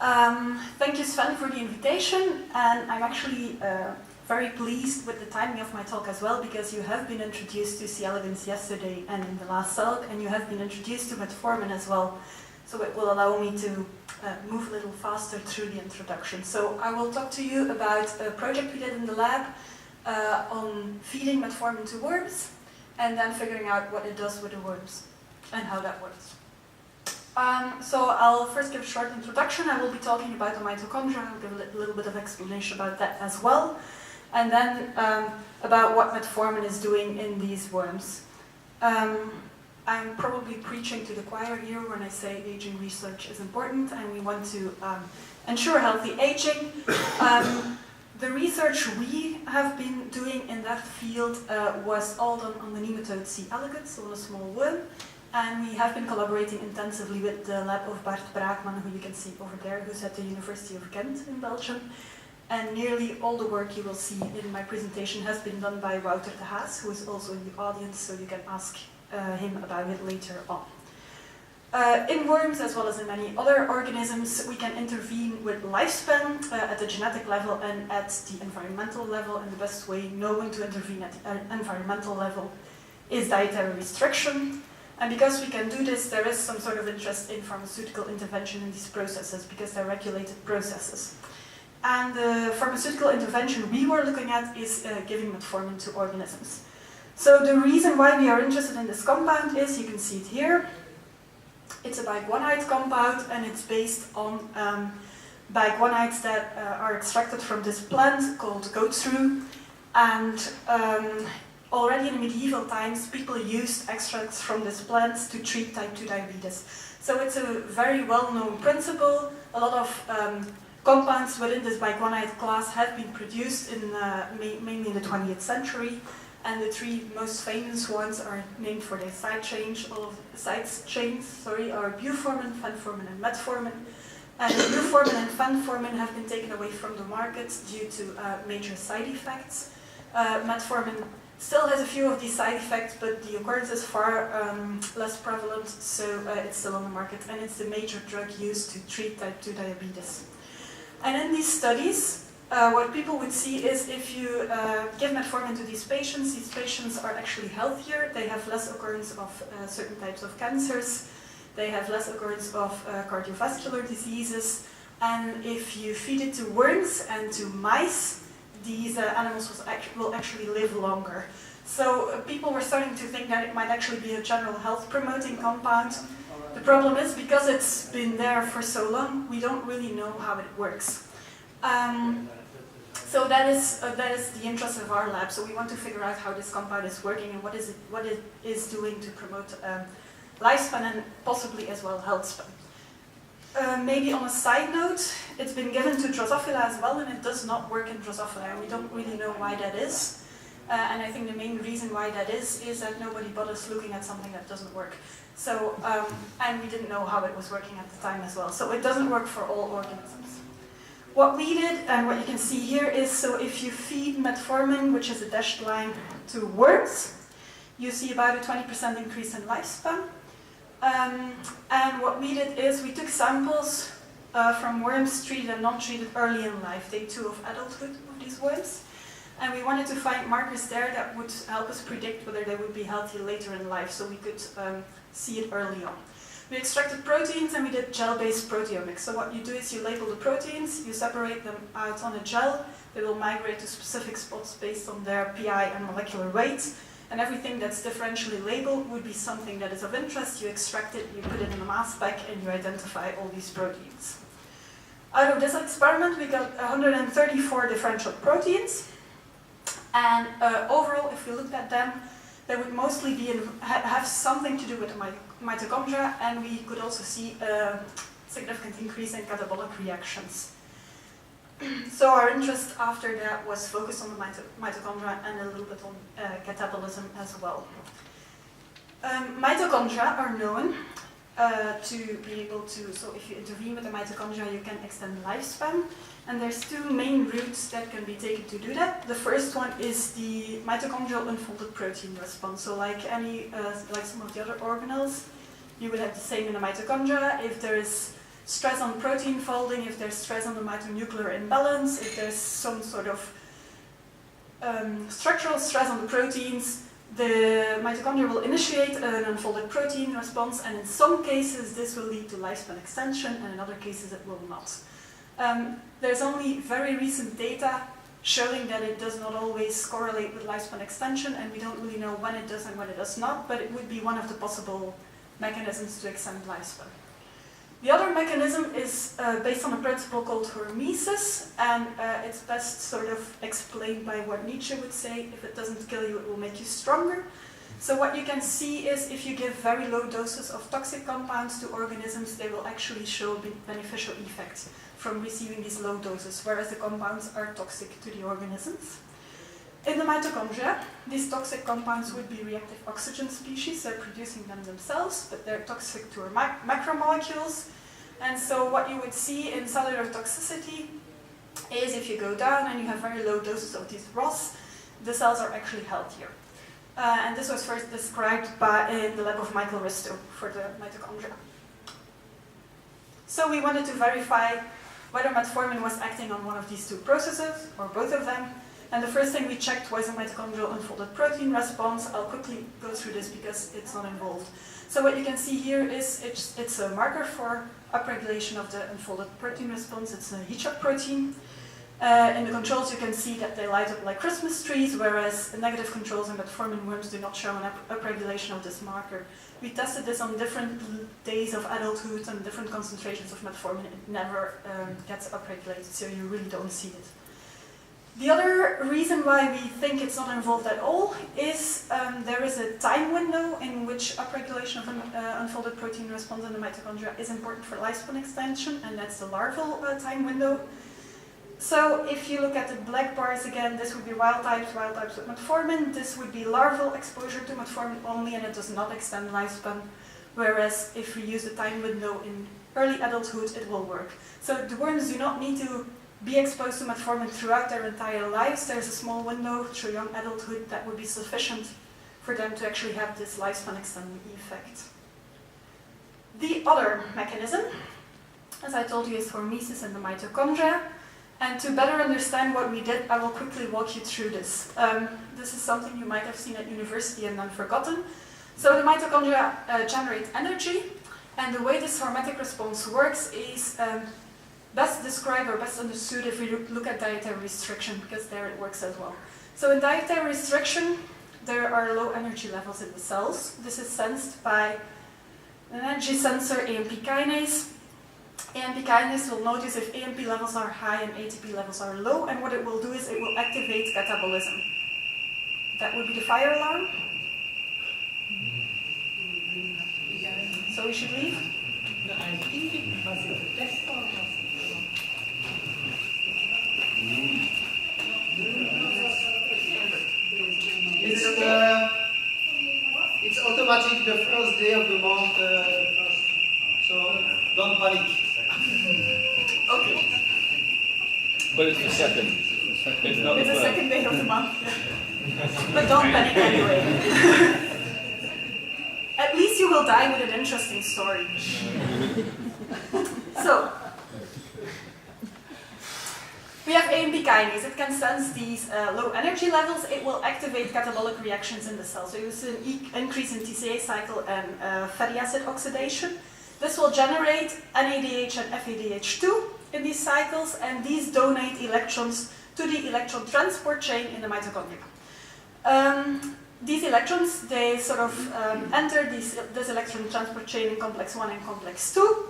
Thank you, Sven, for the invitation, and I'm actually very pleased with the timing of my talk as well, because you have been introduced to C. elegans yesterday and in the last talk, and you have been introduced to Metformin as well, so it will allow me to move a little faster through the introduction. So I will talk to you about a project we did in the lab on feeding Metformin to worms, and then figuring out what it does with the worms and how that works. So I'll first give a short introduction. I will be talking about the mitochondria. I'll give a little bit of explanation about that as well. And then about what metformin is doing in these worms. I'm probably preaching to the choir here when I say aging research is important and we want to ensure healthy aging. The research we have been doing in that field was all done on the nematode C. elegans, so on a small worm. And we have been collaborating intensively with the lab of Bart Braakman, who you can see over there, who's at the University of Ghent in Belgium. And nearly all the work you will see in my presentation has been done by Wouter de Haas, who is also in the audience, so you can ask him about it later on. In worms, as well as in many other organisms, we can intervene with lifespan at the genetic level and at the environmental level. And the best way known to intervene at the environmental level is dietary restriction. And because we can do this, there is some sort of interest in pharmaceutical intervention in these processes, because they're regulated processes. And the pharmaceutical intervention we were looking at is giving metformin to organisms. So the reason why we are interested in this compound is, you can see it here, it's a biguanide compound, and it's based on biguanides that are extracted from this plant called goat's rue. And already in medieval times, people used extracts from this plant to treat type 2 diabetes. So it's a very well-known principle. A lot of compounds within this biguanide class have been produced in mainly in the 20th century. And the three most famous ones are named for their side chains. All of the side chains, are buformin, fenformin, and metformin. And buformin and fenformin have been taken away from the market due to major side effects. Metformin still has a few of these side effects, but the occurrence is far less prevalent, so it's still on the market, and it's the major drug used to treat type 2 diabetes. And in these studies, what people would see is if you give metformin to these patients are actually healthier, they have less occurrence of certain types of cancers, they have less occurrence of cardiovascular diseases, and if you feed it to worms and to mice, these animals will actually live longer. So people were starting to think that it might actually be a general health promoting compound. The problem is, because it's been there for so long, we don't really know how it works. So that is the interest of our lab. So we want to figure out how this compound is working and what it is doing to promote lifespan and possibly as well health span. Maybe on a side note, it's been given to Drosophila as well, and it does not work in Drosophila, and we don't really know why that is. And I think the main reason why that is that nobody bothers looking at something that doesn't work. So, and we didn't know how it was working at the time as well. So it doesn't work for all organisms. What we did, and what you can see here is, so if you feed metformin, which is a dashed line, to worms, you see about a 20% increase in lifespan. And what we did is we took samples from worms treated and not treated early in life, day 2 of adulthood of these worms. And we wanted to find markers there that would help us predict whether they would be healthy later in life, so we could see it early on. We extracted proteins and we did gel-based proteomics. So what you do is you label the proteins, you separate them out on a gel, they will migrate to specific spots based on their PI and molecular weight. And everything that's differentially labeled would be something that is of interest. You extract it, you put it in a mass spec, and you identify all these proteins. Out of this experiment, we got 134 differential proteins. And overall, if we looked at them, they would mostly have something to do with the mitochondria, and we could also see a significant increase in catabolic reactions. So our interest after that was focused on the mitochondria and a little bit on catabolism as well. Mitochondria are known to be able to, so if you intervene with the mitochondria, you can extend lifespan. And there's two main routes that can be taken to do that. The first one is the mitochondrial unfolded protein response. So like some of the other organelles, you would have the same in the mitochondria. If there is stress on protein folding, if there's stress on the mitonuclear imbalance, if there's some sort of structural stress on the proteins, the mitochondria will initiate an unfolded protein response, and in some cases this will lead to lifespan extension, and in other cases it will not. There's only very recent data showing that it does not always correlate with lifespan extension, and we don't really know when it does and when it does not, but it would be one of the possible mechanisms to extend lifespan. The other mechanism is based on a principle called hormesis, and it's best sort of explained by what Nietzsche would say: if it doesn't kill you, it will make you stronger. So what you can see is if you give very low doses of toxic compounds to organisms, they will actually show beneficial effects from receiving these low doses, whereas the compounds are toxic to the organisms. In the mitochondria, these toxic compounds would be reactive oxygen species. They're producing them themselves, but they're toxic to our macromolecules. And so what you would see in cellular toxicity is if you go down and you have very low doses of these ROS, the cells are actually healthier. And this was first described in the lab of Michael Risto for the mitochondria. So we wanted to verify whether metformin was acting on one of these two processes, or both of them. And the first thing we checked was a mitochondrial unfolded protein response. I'll quickly go through this because it's not involved. So what you can see here is it's a marker for upregulation of the unfolded protein response. It's a HICHOP protein. In the controls you can see that they light up like Christmas trees, whereas negative controls in metformin worms do not show an upregulation of this marker. We tested this on different days of adulthood and different concentrations of metformin. It never gets upregulated, so you really don't see it. The other reason why we think it's not involved at all is there is a time window in which upregulation of an unfolded protein response in the mitochondria is important for lifespan extension, and that's the larval time window. So if you look at the black bars again, this would be wild types with metformin. This would be larval exposure to metformin only, and it does not extend lifespan. Whereas if we use the time window in early adulthood, it will work. So the worms do not need to be exposed to metformin throughout their entire lives. There's a small window through young adulthood that would be sufficient for them to actually have this lifespan extending effect. The other mechanism, as I told you, is hormesis in the mitochondria. And to better understand what we did, I will quickly walk you through this. This is something you might have seen at university and then forgotten. So the mitochondria generate energy, and the way this hormetic response works is best described or best understood if we look at dietary restriction, because there it works as well. So in dietary restriction, there are low energy levels in the cells. This is sensed by an energy sensor, AMP kinase. AMP kinase will notice if AMP levels are high and ATP levels are low, and what it will do is it will activate catabolism. That would be the fire alarm. So we should leave? No, I think it was a test or It's automatic the first day of the month, so don't panic. Okay. But it's the second. It's not It's the the first. second day of the month. But don't panic anyway. At least you will die with an interesting story. So, we have AMP kinase. It can sense these low energy levels. It will activate catabolic reactions in the cell. So you see an increase in TCA cycle and fatty acid oxidation. This will generate NADH and FADH2 in these cycles, and these donate electrons to the electron transport chain in the mitochondria. These electrons, they sort of enter this electron transport chain in complex 1 and complex 2.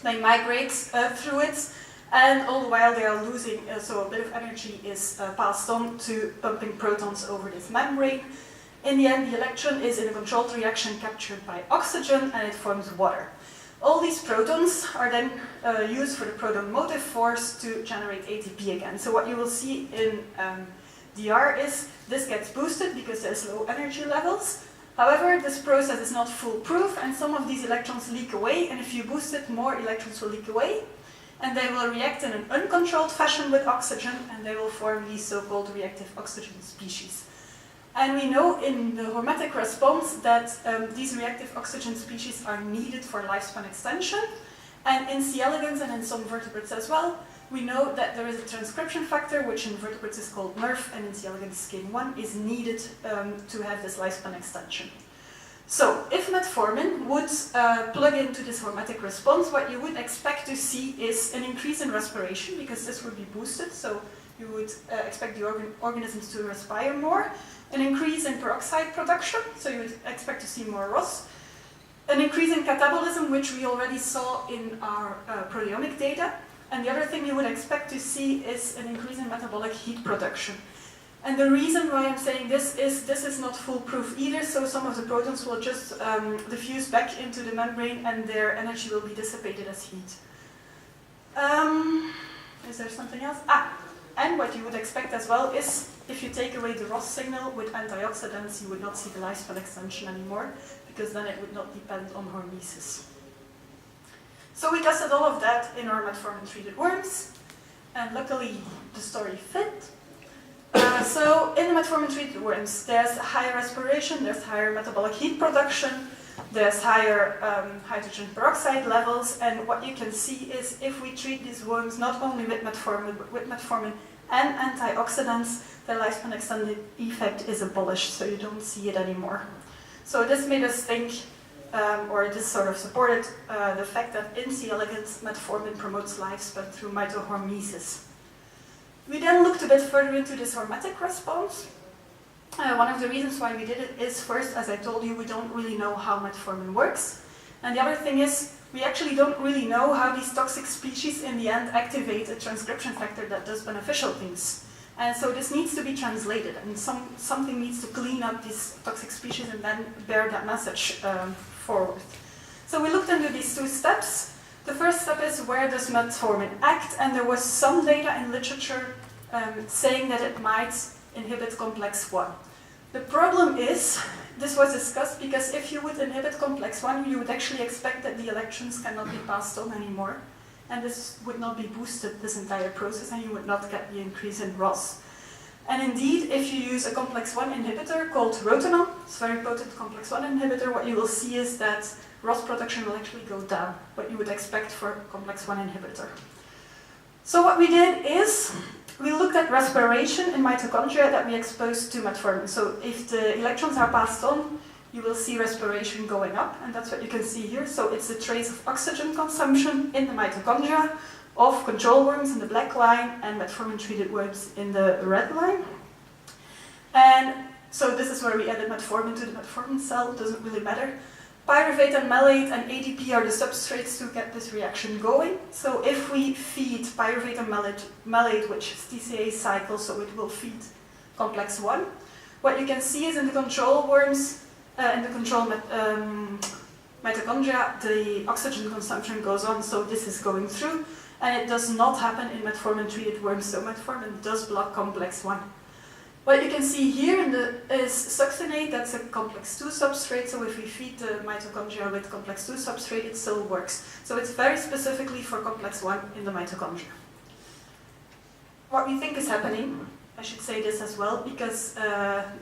They migrate through it, and all the while they are losing, so a bit of energy is passed on to pumping protons over this membrane. In the end, the electron is in a controlled reaction captured by oxygen, and it forms water. All these protons are then used for the proton motive force to generate ATP again. So what you will see in DR is this gets boosted because there's low energy levels. However, this process is not foolproof, and some of these electrons leak away, and if you boost it, more electrons will leak away, and they will react in an uncontrolled fashion with oxygen, and they will form these so-called reactive oxygen species. And we know in the hormetic response that these reactive oxygen species are needed for lifespan extension, And in C. elegans and in some vertebrates as well, we know that there is a transcription factor, which in vertebrates is called MERF, and in C. elegans SCIN1 is needed to have this lifespan extension. So, if metformin would plug into this hormetic response, what you would expect to see is an increase in respiration, because this would be boosted, so you would expect the organisms to respire more, an increase in peroxide production, so you would expect to see more ROS, an increase in catabolism, which we already saw in our proteomic data, and the other thing you would expect to see is an increase in metabolic heat production. And the reason why I'm saying this is not foolproof either, so some of the protons will just diffuse back into the membrane and their energy will be dissipated as heat. Is there something else? And what you would expect as well is, if you take away the ROS signal with antioxidants, you would not see the lifespan extension anymore, because then it would not depend on hormesis. So we tested all of that in our metformin-treated worms, and luckily the story fit. So in the metformin-treated worms, there's higher respiration, there's higher metabolic heat production, there's higher hydrogen peroxide levels, and what you can see is if we treat these worms not only with metformin, but with metformin and antioxidants, the lifespan extended effect is abolished, so you don't see it anymore. So this made us think, or this sort of supported the fact that in C. elegans, metformin promotes lifespan through mitohormesis. We then looked a bit further into this hormetic response. One of the reasons why we did it is, first, as I told you, we don't really know how metformin works. And the other thing is, we actually don't really know how these toxic species in the end activate a transcription factor that does beneficial things. And so this needs to be translated, and something needs to clean up these toxic species and then bear that message forward. So we looked into these two steps. The first step is, where does metformin act? And there was some data in literature saying that it might inhibit complex 1. The problem is, this was discussed because if you would inhibit complex 1, you would actually expect that the electrons cannot be passed on anymore. And this would not be boosted, this entire process, and you would not get the increase in ROS. And indeed, if you use a complex 1 inhibitor called rotenone, it's a very potent complex 1 inhibitor, what you will see is that ROS production will actually go down, what you would expect for a complex 1 inhibitor. So what we did is, we looked at respiration in mitochondria that we exposed to metformin. So if the electrons are passed on, you will see respiration going up, and that's what you can see here. So it's a trace of oxygen consumption in the mitochondria of control worms in the black line and metformin-treated worms in the red line. And so this is where we added metformin to the metformin cell, doesn't really matter. Pyruvate and malate and ADP are the substrates to get this reaction going. So if we feed pyruvate and malate, which is TCA cycle, so it will feed complex 1, what you can see is in the control worms, in the control mitochondria, the oxygen consumption goes on, so this is going through, and it does not happen in metformin-treated worms, so metformin does block complex 1. What you can see here is succinate, that's a complex 2 substrate, so if we feed the mitochondria with complex 2 substrate, it still works. So it's very specifically for complex 1 in the mitochondria. What we think is happening, I should say this as well, because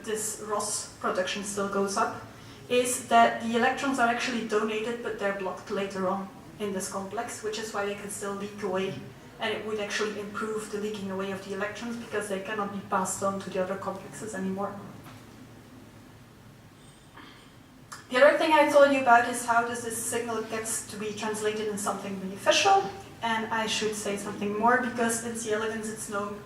this ROS production still goes up, is that the electrons are actually donated, but they're blocked later on in this complex, which is why they can still leak away. And it would actually improve the leaking away of the electrons because they cannot be passed on to the other complexes anymore. The other thing I told you about is how does this signal gets to be translated in something beneficial. And I should say something more because in C. elegans it's known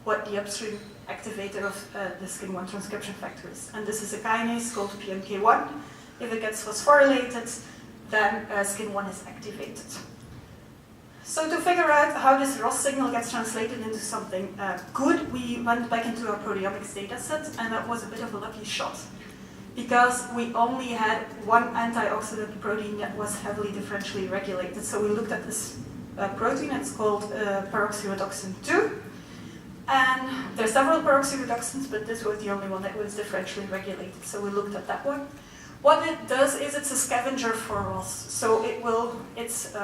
what the upstream activator of the SCIN1 transcription factor is. And this is a kinase called PMK1. If it gets phosphorylated, then SCIN1 is activated. So to figure out how this ROS signal gets translated into something good, we went back into our proteomics data set, and that was a bit of a lucky shot. Because we only had one antioxidant protein that was heavily differentially regulated. So we looked at this protein, it's called peroxyredoxin 2. And there are several peroxyredoxins, but this was the only one that was differentially regulated. So we looked at that one. What it does is it's a scavenger for ROS. So it's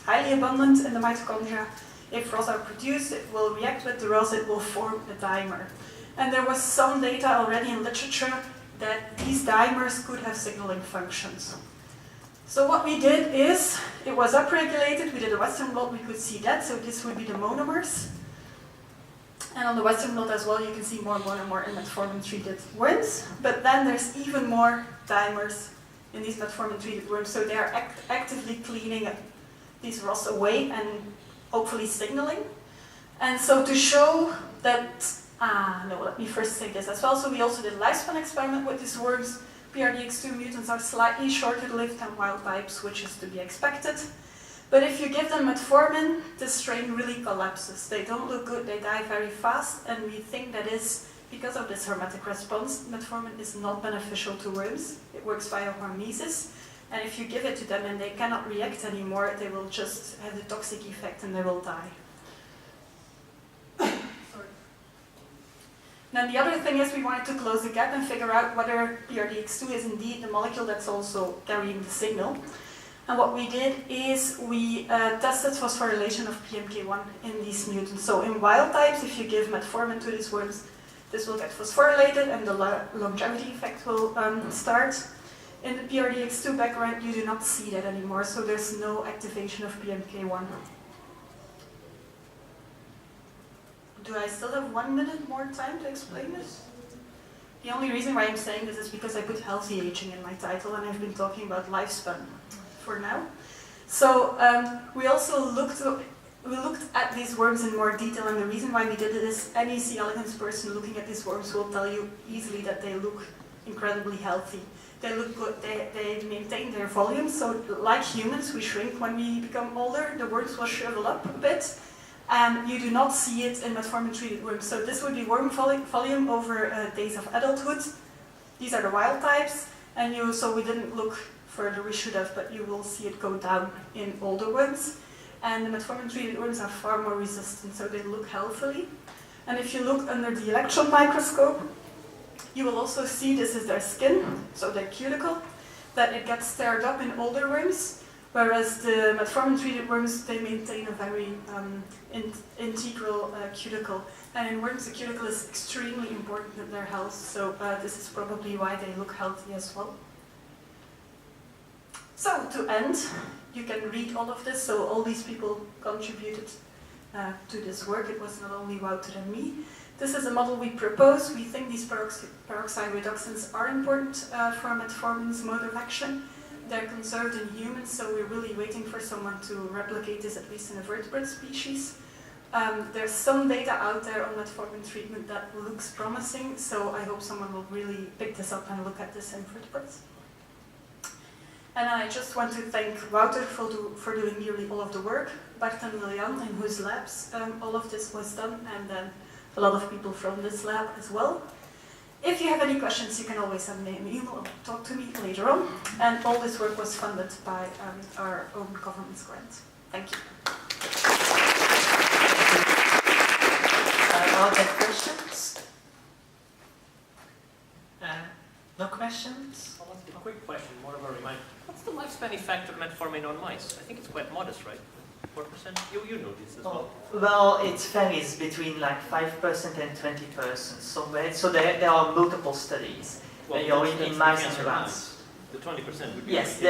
highly abundant in the mitochondria. If ROS are produced, it will react with the ROS, it will form a dimer. And there was some data already in literature that these dimers could have signaling functions. So what we did is, it was upregulated, we did a Western blot, we could see that, so this would be the monomers. And on the Western blot as well, you can see more monomer in metformin-treated worms, but then there's even more dimers in these metformin-treated worms, so they are actively cleaning these ROS away and hopefully signaling. And so to show that, no, let me first say this as well. So we also did a lifespan experiment with these worms. PRDX2 mutants are slightly shorter lived than wild types, which is to be expected. But if you give them metformin, the strain really collapses. They don't look good, they die very fast, and we think that is because of this hermetic response. Metformin is not beneficial to worms. It works via hormesis. And if you give it to them and they cannot react anymore, they will just have the toxic effect and they will die. Then the other thing is we wanted to close the gap and figure out whether PRDX2 is indeed the molecule that's also carrying the signal. And what we did is we tested phosphorylation of PMK1 in these mutants. So in wild types, if you give metformin to these worms, this will get phosphorylated and the longevity effect will start. In the PRDX2 background, you do not see that anymore, so there's no activation of PMK1. Do I still have 1 minute more time to explain this? The only reason why I'm saying this is because I put healthy aging in my title and I've been talking about lifespan for now. So we also looked at these worms in more detail, and the reason why we did it is any C. elegans person looking at these worms will tell you easily that they look incredibly healthy. They look good, they maintain their volume, so like humans, we shrink when we become older, the worms will shrivel up a bit, and you do not see it in metformin-treated worms. So this would be worm volume over days of adulthood. These are the wild types, and so we didn't look further, we should have, but you will see it go down in older worms. And the metformin-treated worms are far more resistant, so they look healthily. And if you look under the electron microscope, you will also see this is their skin, so their cuticle, that it gets stirred up in older worms, whereas the metformin-treated worms, they maintain a very integral cuticle. And in worms, the cuticle is extremely important in their health, so this is probably why they look healthy as well. So to end, you can read all of this, so all these people contributed to this work. It was not only Wouter and me. This is a model we propose. We think these peroxide reductants are important for metformin's mode of action. They're conserved in humans, so we're really waiting for someone to replicate this, at least in a vertebrate species. There's some data out there on metformin treatment that looks promising, so I hope someone will really pick this up and look at this in vertebrates. And I just want to thank Wouter for doing nearly all of the work, Bart and Lilian, in whose labs all of this was done, and then a lot of people from this lab as well. If you have any questions, you can always send me an email or talk to me later on. And all this work was funded by our own government's grant. Thank you. Are there questions? No questions? I'll ask a quick question, more of a reminder. What's the lifespan effect of metformin on mice? I think it's quite modest, right? 4%? You know this as well. Well, it varies between like 5% and 20%. So there are multiple studies. Well, They are that's in the mice cancer and rats. mice. The 20% would be Yes, like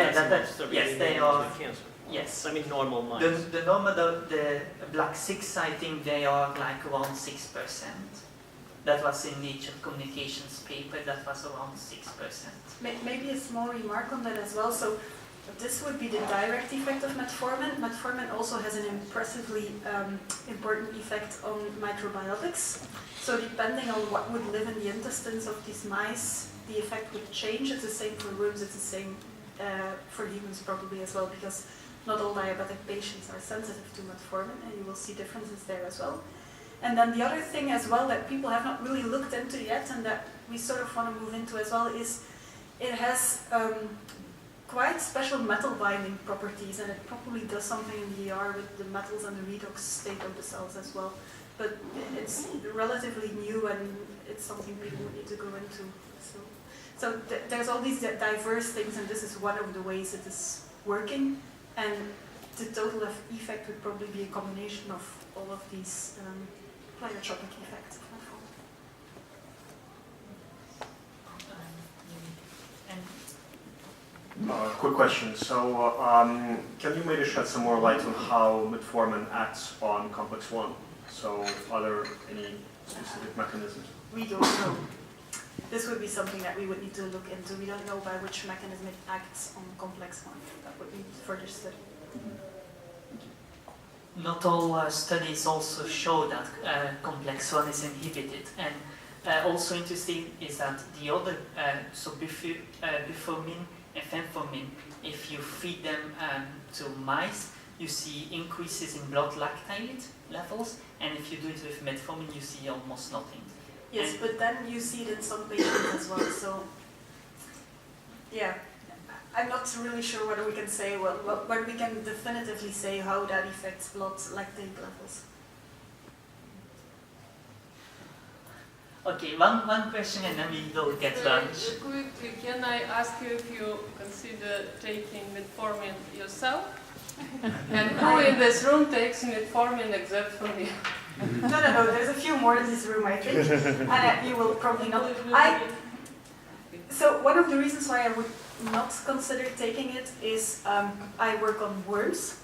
yes, they are. cancer. Yes. I mean normal mice. The normal, the black 6, I think they are like around 6%. That was in Nature Communications paper, that was around 6%. Maybe a small remark on that as well. So this would be the direct effect of metformin. Metformin also has an impressively important effect on microbiotics. So depending on what would live in the intestines of these mice, the effect would change. It's the same for worms, it's the same for humans probably as well, because not all diabetic patients are sensitive to metformin, and you will see differences there as well. And then the other thing as well that people have not really looked into yet, and that we sort of want to move into as well, is it has quite special metal binding properties, and it probably does something in the ER with the metals and the redox state of the cells as well. But it's relatively new, and it's something people need to go into. So there's all these diverse things, and this is one of the ways it is working. And the total effect would probably be a combination of all of these pleiotropic effects. Quick question. So, can you maybe shed some more light on how metformin acts on complex 1? So, are there any specific mechanisms? We don't know. This would be something that we would need to look into. We don't know by which mechanism it acts on complex 1. That would need further study. Not all studies also show that complex 1 is inhibited, and also interesting is that the other, so metformin and metformin, if you feed them to mice, you see increases in blood lactate levels, and if you do it with metformin, you see almost nothing. Yes, but then you see it in some patients as well, so yeah. I'm not really sure whether we can say, but we can definitively say how that affects blood lactate levels. Okay, one question and then we will get lunch. Quickly, can I ask you if you consider taking metformin yourself? And who in this room takes metformin except for me? No, there's a few more in this room, I think, and you will probably not. So one of the reasons why I would not consider taking it is I work on worms.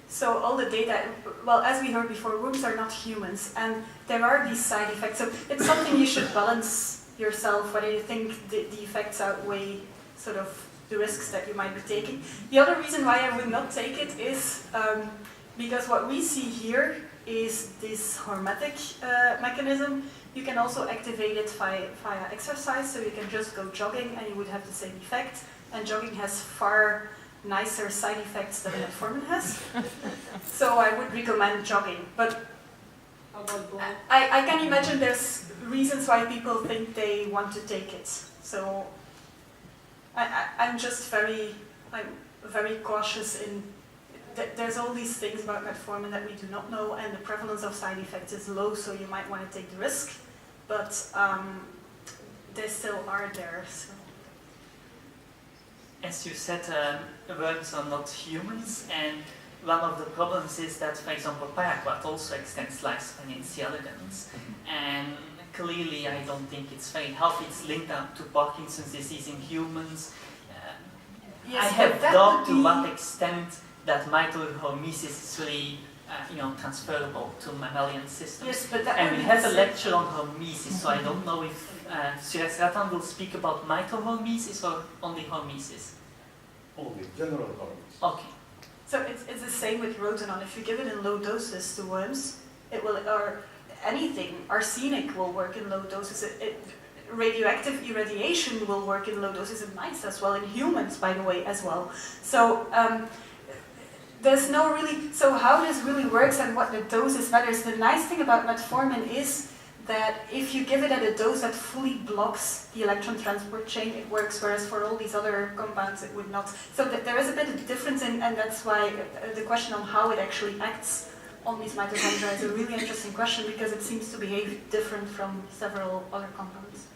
So all the data, well, as we heard before, worms are not humans, and there are these side effects. So it's something you should balance yourself, whether you think the effects outweigh sort of the risks that you might be taking. The other reason why I would not take it is because what we see here is this hormetic mechanism. You can also activate it via exercise, so you can just go jogging and you would have the same effect. And jogging has far nicer side effects than metformin has. So I would recommend jogging. But How about blood? I can imagine there's reasons why people think they want to take it. So I'm very cautious in there's all these things about metformin that we do not know, and the prevalence of side effects is low, so you might want to take the risk, but they still are there. So. As you said, worms are not humans, and one of the problems is that, for example, paraquat also extends lifespan in C. elegans, and clearly I don't think it's very healthy. It's linked up to Parkinson's disease in humans. Yes, I have that doubt would to be... what extent that mitohormesis is really transferable to mammalian systems. Yes, but that And would we be have the a same. lecture on hormesis, so I don't know if Suresh Ratan will speak about mitohormesis or only hormesis. Only general hormones. Okay. So it's the same with rotenone. If you give it in low doses to worms, it will, or anything, arsenic will work in low doses. Radioactive irradiation will work in low doses in mice as well, in humans, by the way, as well. So there's no really, so how this really works and what the doses matters. The nice thing about metformin is that if you give it at a dose that fully blocks the electron transport chain, it works, whereas for all these other compounds it would not. So there is a bit of difference in, and that's why the question on how it actually acts on these mitochondria is a really interesting question, because it seems to behave different from several other compounds.